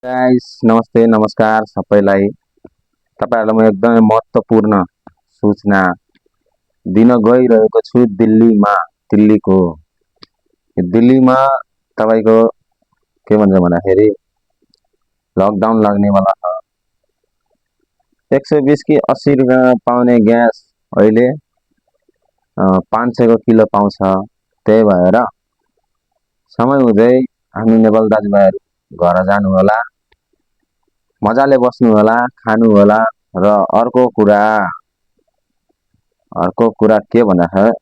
Guys नमस्ते नमस्कार सबैलाई। तपाईहरुलाई म एकदमै महत्त्वपूर्ण सूचना दिन गइरहेको छु दिल्लीको। दिल्लीमा तपाईको के भन्छ भन्दाखेरि लकडाउन लाग्नेवाला छ। 120 कि 80 रुपैयाँमा पाउने ग्यास अहिले 500 को किलो पाउँछ। त्यही भएर समय हुँदै हामी नेपाल दाजुभाइहरु घर जानु होला। मजाले बस्नु होला, खानु होला र अर्को कुरा के भन्दाखेरि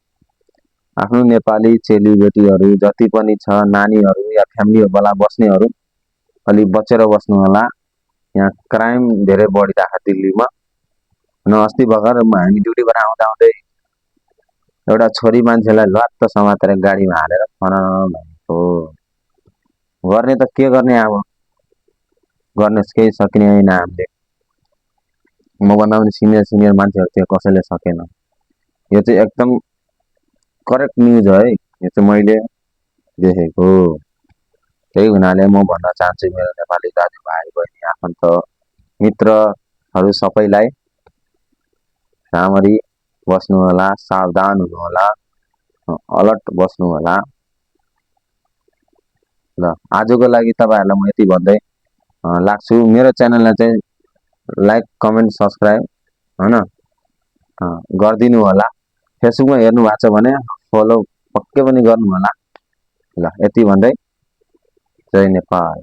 आफ्नो नेपाली चेलीबेटीहरु जति पनि छ नानीहरु या फ्यामिली वाला बस्नेहरु अलि बचेर बस्नु होला। यहाँ क्राइम धेरै बढिरहेको दिल्लीमा। न अस्ति भर्खर हामी ड्युटीबाट आउँदा आउँदै एउटा छोरी मान्छेलाई लत्त समातेर गाडीमा हालेर फनाम भनेको। गर्ने त के गर्ने अब, गर्न केही सकिने होइन हामीले। मभन्दा पनि सिनियर मान्छेहरु त्यो कसैले सकेन। यो चाहिँ एकदम करेक्ट न्यूज है, यो चाहिँ मैले देखेको। त्यही हुनाले म भन्न चाहन्छु मेरो नेपाली दाजुभाइ बहिनी आफन्त मित्रहरु सबैलाई राम्ररी बस्नु होला, सावधान हुनु होला, अलर्ट बस्नु होला। ल आजको लागि तपाईहरुलाई म यति भन्दै लाग्छु। मेरो च्यानललाई चाहिँ लाइक कमेन्ट सब्स्क्राइब हैन गरिदिनु होला। फेसबुकमा हेर्नु भएको छ भने फलो पक्कै पनि गर्नु होला। ल यति भन्दै जय नेपाल।